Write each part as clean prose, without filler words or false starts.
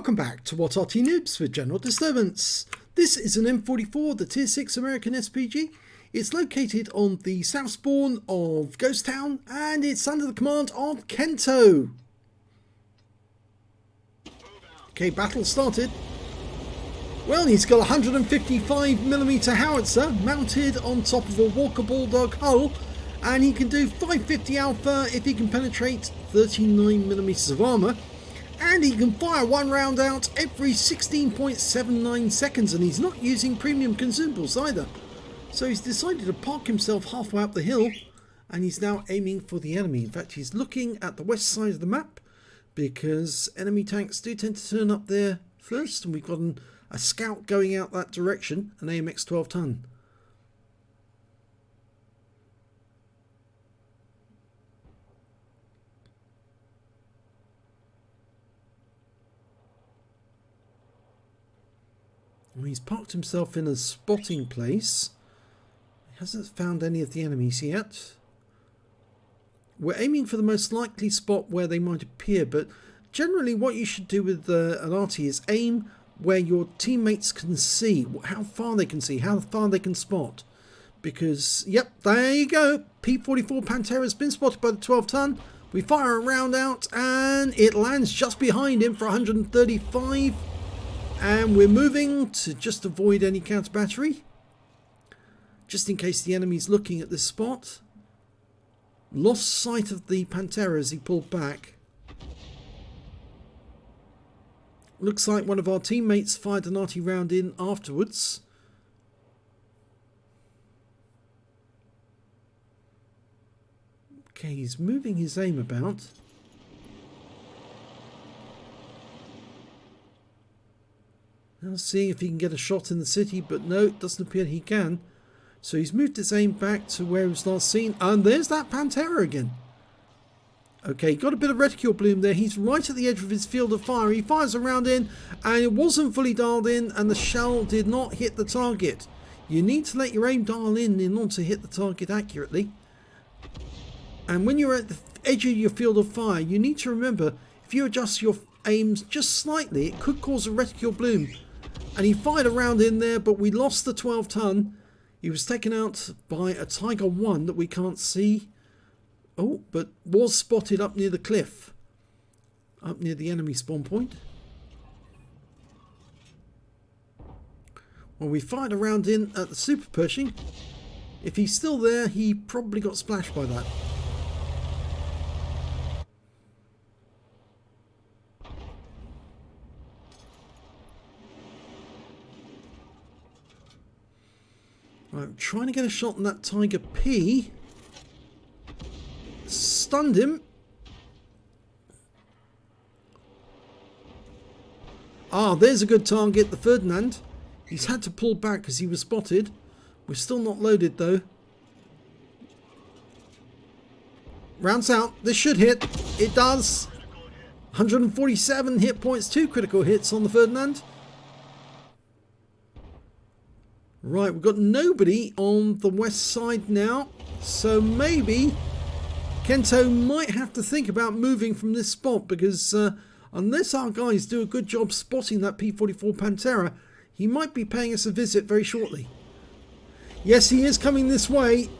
Welcome back to What Arty Noobs with General Disturbance. This is an M44, the Tier 6 American SPG. It's located on the south spawn of Ghost Town and it's under the command of Kento. Okay, battle started. Well, he's got a 155mm howitzer mounted on top of a Walker Bulldog hull, and he can do 550 alpha if he can penetrate 39mm of armour. And he can fire one round out every 16.79 seconds, and he's not using premium consumables either. So he's decided to park himself halfway up the hill, and he's now aiming for the enemy. In fact, he's looking at the west side of the map, because enemy tanks do tend to turn up there first, and we've got a scout going out that direction, an AMX 12 ton. Well, he's parked himself in a spotting place. He hasn't found any of the enemies yet. We're aiming for the most likely spot where they might appear, but generally what you should do with an Arty is aim where your teammates can see, how far they can see, how far they can spot. Because, yep, there you go. P44 Pantera has been spotted by the 12 ton. We fire a round out and it lands just behind him for 135. And we're moving to just avoid any counter battery, just in case the enemy's looking at this spot. Lost sight of the Pantera as he pulled back. Looks like one of our teammates fired an Arty round in afterwards. Okay, he's moving his aim about. Now seeing if he can get a shot in the city, but no, it doesn't appear he can. So he's moved his aim back to where he was last seen, and there's that Pantera again. Okay, got a bit of reticule bloom there. He's right at the edge of his field of fire. He fires a round in, and it wasn't fully dialed in, and the shell did not hit the target. You need to let your aim dial in order to hit the target accurately. And when you're at the edge of your field of fire, you need to remember, if you adjust your aims just slightly, it could cause a reticule bloom. And he fired a round in there, but we lost the 12 ton. He was taken out by a Tiger 1 that we can't see. Oh, but was spotted up near the cliff. Up near the enemy spawn point. Well, we fired a round in at the Super Pershing. If he's still there, he probably got splashed by that. I'm trying to get a shot on that Tiger P. Stunned him. Ah, there's a good target, the Ferdinand. He's had to pull back because he was spotted. We're still not loaded though. Rounds out. This should hit. It does. 147 hit points, 2 critical hits on the Ferdinand. Right, we've got nobody on the west side now, so maybe Kento might have to think about moving from this spot, because unless our guys do a good job spotting that P44 Pantera, he might be paying us a visit very shortly. Yes, he is coming this way,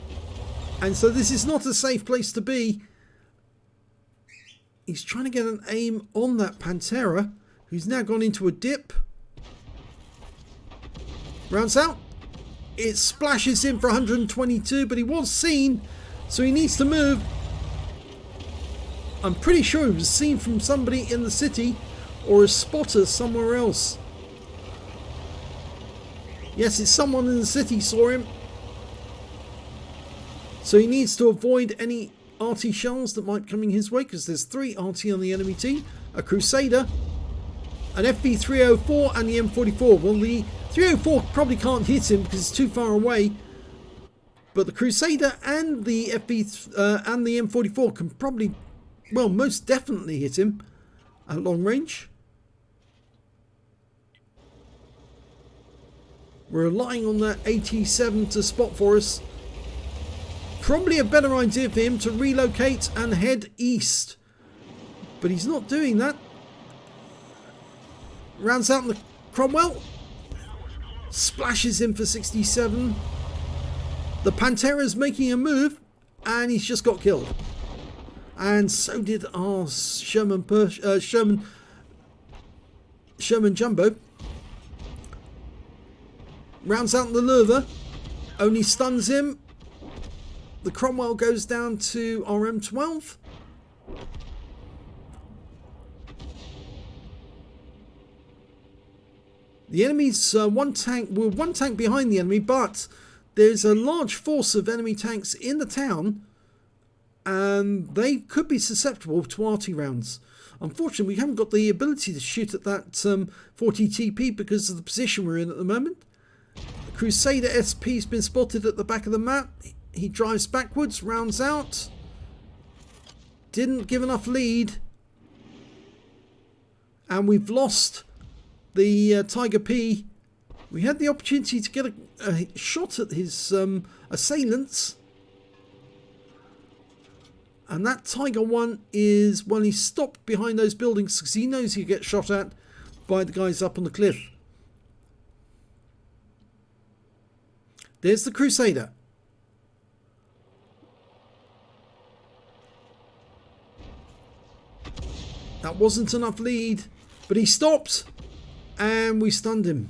and so this is not a safe place to be. He's trying to get an aim on that Pantera, who's now gone into a dip. Rounds out. It splashes him for 122, but he was seen, so he needs to move. I'm pretty sure he was seen from somebody in the city or a spotter somewhere else. Yes, it's someone in the city saw him. So he needs to avoid any Arty shells that might be coming his way, because there's 3 Arty on the enemy team, a Crusader, an FV304 and the M44. Well, the 304 probably can't hit him because it's too far away, but the Crusader and the and the M44 can probably, well, most definitely hit him at long range. We're relying on that 87 to spot for us. Probably a better idea for him to relocate and head east, but he's not doing that. Rounds out the Cromwell. Splashes him for 67. The Pantera's making a move, and he's just got killed. And so did our Sherman Jumbo. Rounds out the Lurver. Only stuns him. The Cromwell goes down to RM12. The enemy's one tank behind the enemy, but there's a large force of enemy tanks in the town, and they could be susceptible to Arty rounds. Unfortunately, we haven't got the ability to shoot at that 40 TP because of the position we're in at the moment. The Crusader SP's been spotted at the back of the map. He drives backwards, rounds out. Didn't give enough lead. And we've lost the Tiger P. We had the opportunity to get a shot at his assailants. And that Tiger 1 is, well, he stopped behind those buildings because he knows he'll get shot at by the guys up on the cliff. There's the Crusader. That wasn't enough lead, but he stopped and we stunned him.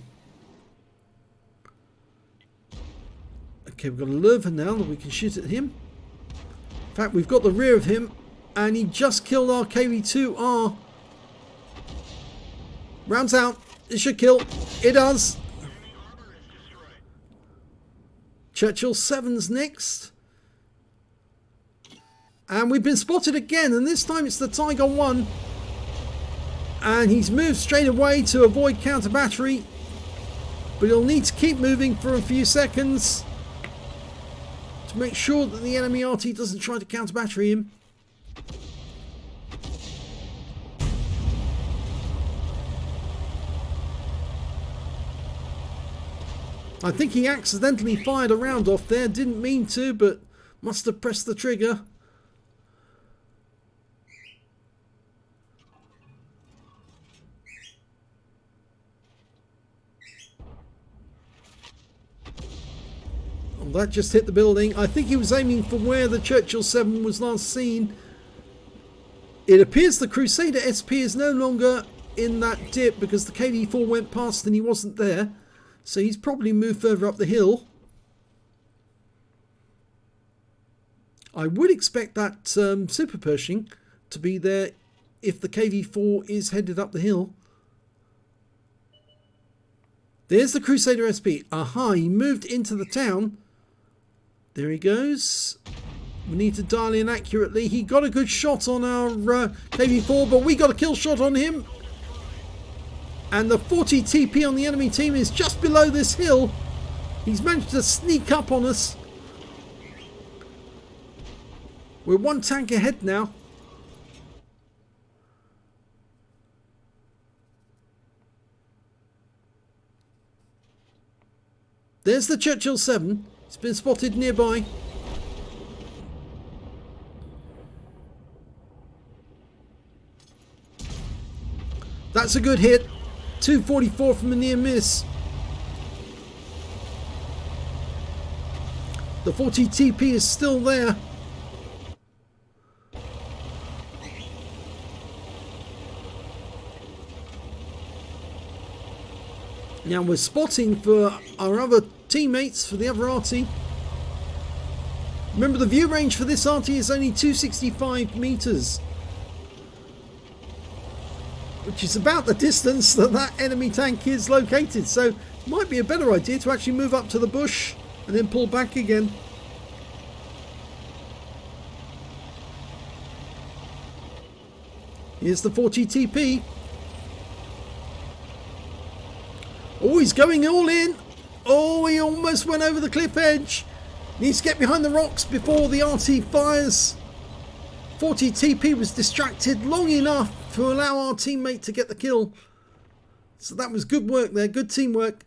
Okay, we've got a Lurver now that we can shoot at him. In fact, we've got the rear of him, and he just killed our KV-2R. Rounds out. It should kill. It does. Churchill 7's next. And we've been spotted again, and this time it's the Tiger 1. And he's moved straight away to avoid counter battery. But he'll need to keep moving for a few seconds to make sure that the enemy RT doesn't try to counter battery him. I think he accidentally fired a round off there. Didn't mean to, but must have pressed the trigger. That just hit the building. I think he was aiming for where the Churchill 7 was last seen. It appears the Crusader SP is no longer in that dip because the KD4 went past and he wasn't there. So he's probably moved further up the hill. I would expect that Super Pershing to be there if the KV4 is headed up the hill. There's the Crusader SP. Aha, he moved into the town. There he goes. We need to dial in accurately. He got a good shot on our KV4, but we got a kill shot on him. And the 40 TP on the enemy team is just below this hill. He's managed to sneak up on us. We're one tank ahead now. There's the Churchill 7. It's been spotted nearby. That's a good hit. 244 from a near miss. The 40 TP is still there. Now we're spotting for our other teammates, for the other Arty. Remember, the view range for this Arty is only 265 meters, which is about the distance that that enemy tank is located. So it might be a better idea to actually move up to the bush and then pull back again. Here's the 40 TP. Oh, he's going all in. Oh, he almost went over the cliff edge. Needs to get behind the rocks before the RT fires. 40 TP was distracted long enough to allow our teammate to get the kill. So that was good work there, good teamwork.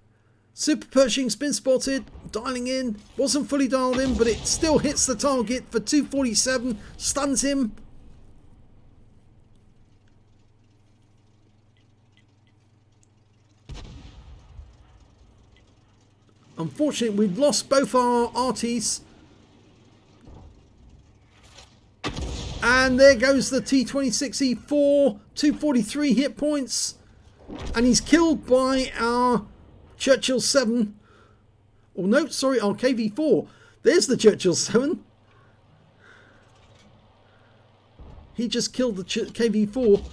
Super Pershing's been spotted, dialing in. Wasn't fully dialed in, but it still hits the target for 247, stuns him. Unfortunately, we've lost both our Artys. And there goes the T26E4, 243 hit points. And he's killed by our Churchill 7. Oh no, sorry, our KV4. There's the Churchill 7. He just killed the KV4.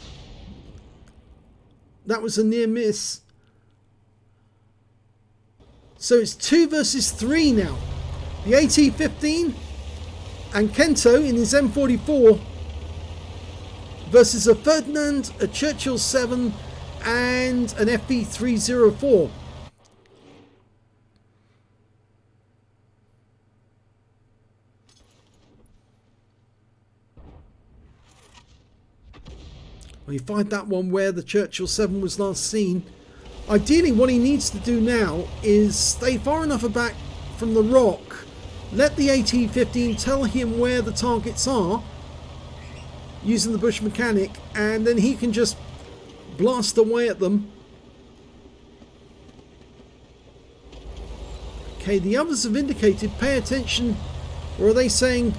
That was a near miss. So it's 2 versus 3 now. The AT-15 and Kento in his M44 versus a Ferdinand, a Churchill 7 and an FV304. We find that one where the Churchill 7 was last seen. Ideally what he needs to do now is stay far enough back from the rock, let the AT-15 tell him where the targets are using the bush mechanic, and then he can just blast away at them. Okay, the others have indicated pay attention. Or are they saying,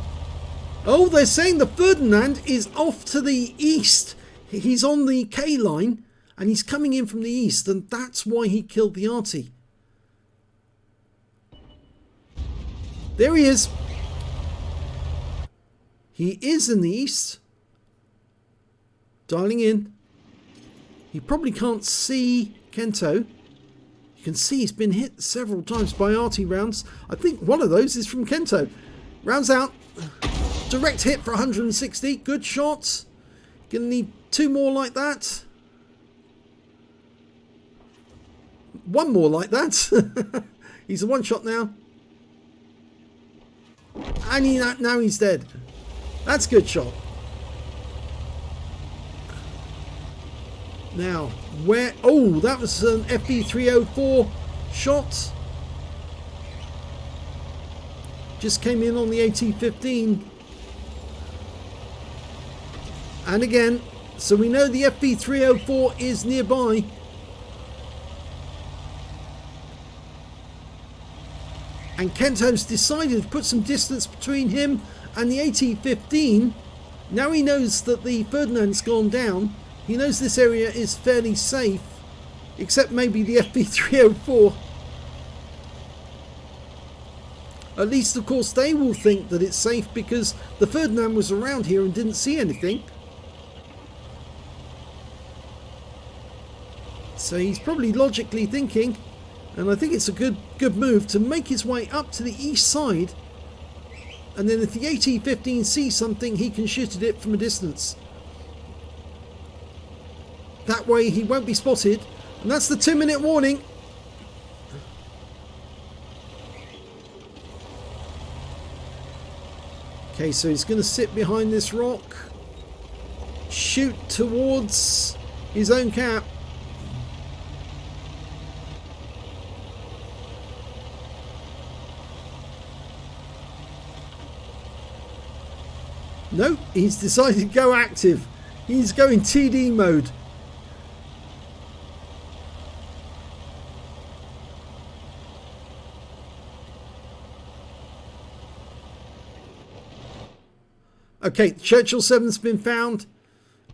oh, they're saying the Ferdinand is off to the east. He's on the K line and he's coming in from the east, and that's why he killed the Arty. There he is. He is in the east. Dialing in. He probably can't see Kento. You can see he's been hit several times by Arty rounds. I think one of those is from Kento. Rounds out. Direct hit for 160. Good shots. Gonna need 2 more like that. 1 more like that. He's a 1-shot now. And now he's dead. That's a good shot. Now, where... Oh, that was an FV304 shot. Just came in on the AT-15. And again, so we know the FV304 is nearby. And Kento's decided to put some distance between him and the AT-15. Now he knows that the Ferdinand's gone down. He knows this area is fairly safe, except maybe the FV304. At least, of course, they will think that it's safe because the Ferdinand was around here and didn't see anything. So he's probably logically thinking, and I think it's a good move to make his way up to the east side, and then if the AT-15 sees something, he can shoot at it from a distance. That way he won't be spotted, and that's the 2-minute warning. Okay, so he's going to sit behind this rock, shoot towards his own cap. No, he's decided to go active. He's going TD mode. Okay, Churchill 7's been found,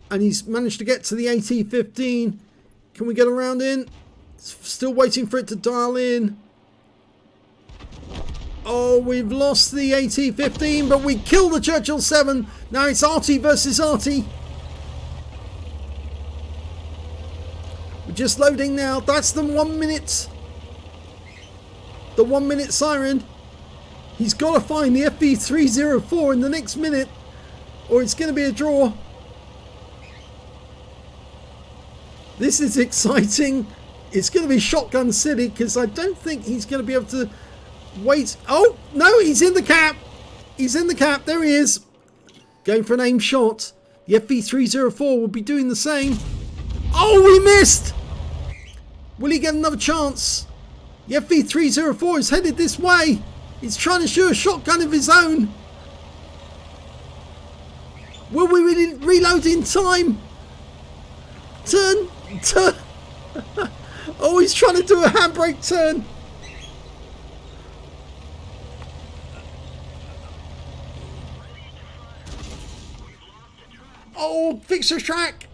and he's managed to get to the AT-15. Can we get around in? Still waiting for it to dial in. Oh, we've lost the AT-15, but we killed the Churchill 7. Now it's Arty versus Arty. We're just loading now. That's the 1 minute. The 1 minute siren. He's got to find the FV304 in the next minute, or it's going to be a draw. This is exciting. It's going to be shotgun city because I don't think he's going to be able to wait. Oh, no, he's in the cap. He's in the cap. There he is. Going for an aim shot. The FV304 will be doing the same. Oh, we missed. Will he get another chance? The FV304 is headed this way. He's trying to shoot a shotgun of his own. Will we reload in time? Turn. Oh, he's trying to do a handbrake turn. Oh, victory track.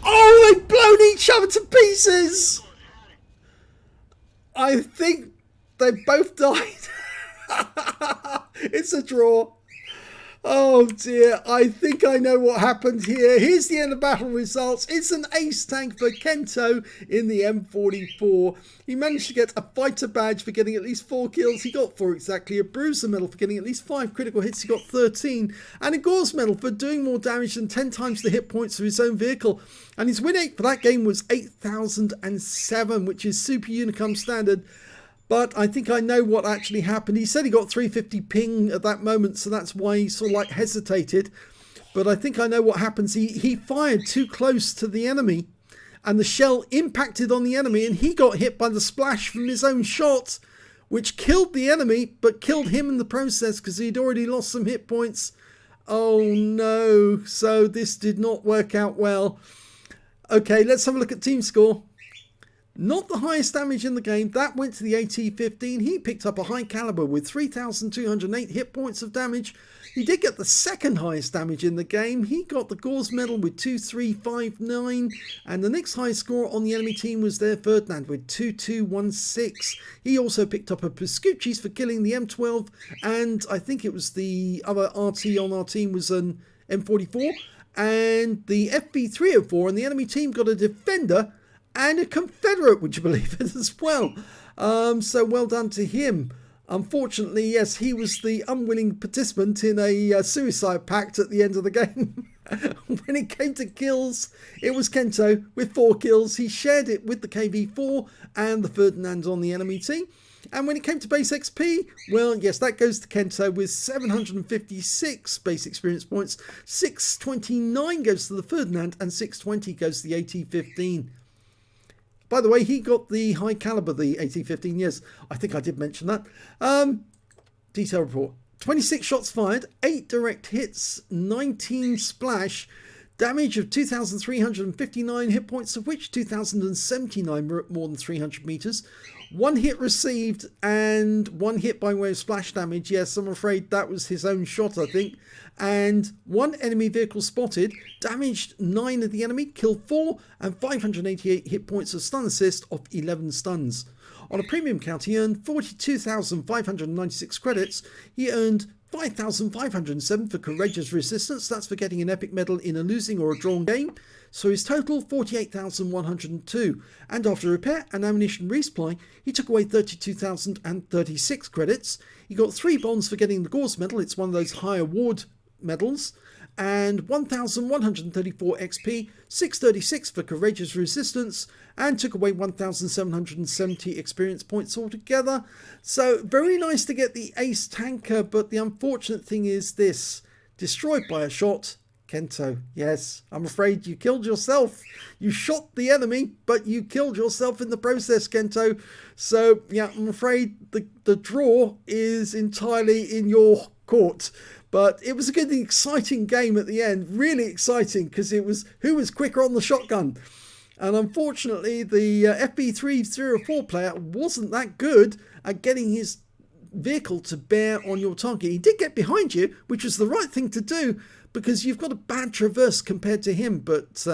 Oh, they've blown each other to pieces. I think they both died. It's a draw. Oh dear, I think I know what happened here. Here's the end of battle results. It's an ace tank for Kento in the M44. He managed to get a fighter badge for getting at least 4 kills. He got 4 exactly. A bruiser medal for getting at least 5 critical hits. He got 13. And a Gore's medal for doing more damage than 10 times the hit points of his own vehicle. And his win rate for that game was 8,007, which is super Unicum standard. But I think I know what actually happened. He said he got 350 ping at that moment, so that's why he sort of like hesitated. But I think I know what happens. He fired too close to the enemy, and the shell impacted on the enemy, and he got hit by the splash from his own shot, which killed the enemy, but killed him in the process because he'd already lost some hit points. Oh no, so this did not work out well. Okay, let's have a look at team score. Not the highest damage in the game. That went to the AT-15. He picked up a high caliber with 3,208 hit points of damage. He did get the second highest damage in the game. He got the Gore's medal with 2,359. And the next highest score on the enemy team was their Ferdinand with 2,216. He also picked up a Piscucci's for killing the M12. And I think it was the other Arty on our team was an M44. And the FB304 on the enemy team got a Defender and a Confederate, would you believe it, as well. So well done to him. Unfortunately, yes, he was the unwilling participant in a suicide pact at the end of the game. When it came to kills, it was Kento with 4 kills. He shared it with the KV4 and the Ferdinand on the enemy team. And when it came to base XP, well, yes, that goes to Kento with 756 base experience points. 629 goes to the Ferdinand and 620 goes to the AT-15. By the way, he got the high caliber, the AT-15, yes, I think I did mention that. Detail report. 26 shots fired, 8 direct hits, 19 splash, damage of 2,359 hit points, of which 2,079 were at more than 300 meters. 1 hit received and 1 hit by way of splash damage. Yes, I'm afraid that was his own shot, I think. And 1 enemy vehicle spotted, damaged 9 of the enemy, killed 4, and 588 hit points of stun assist off 11 stuns. On a premium count, he earned 42,596 credits. He earned 5,507 for courageous resistance. That's for getting an epic medal in a losing or a drawn game. So his total 48,102. And after repair and ammunition resupply, he took away 32,036 credits. He got 3 bonds for getting the Gore's medal. It's one of those high award medals. And 1,134 XP, 636 for courageous resistance, and took away 1,770 experience points altogether. So very nice to get the ace tanker, but the unfortunate thing is this: destroyed by a shot. Kento, yes, I'm afraid you killed yourself. You shot the enemy, but you killed yourself in the process, Kento. So yeah, I'm afraid the draw is entirely in your court. But it was a good, exciting game at the end. Really exciting, because it was who was quicker on the shotgun. And unfortunately, the FB304 player wasn't that good at getting his vehicle to bear on your target. He did get behind you, which was the right thing to do, because you've got a bad traverse compared to him. But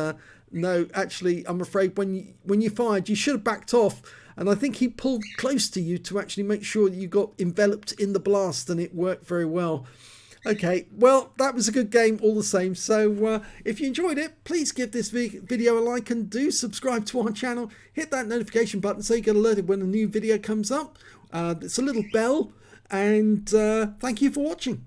no, actually, I'm afraid when you fired, you should have backed off. And I think he pulled close to you to actually make sure that you got enveloped in the blast, and it worked very well. Okay, well, that was a good game all the same. So if you enjoyed it, please give this video a like and do subscribe to our channel. Hit that notification button so you get alerted when a new video comes up. It's a little bell. And thank you for watching.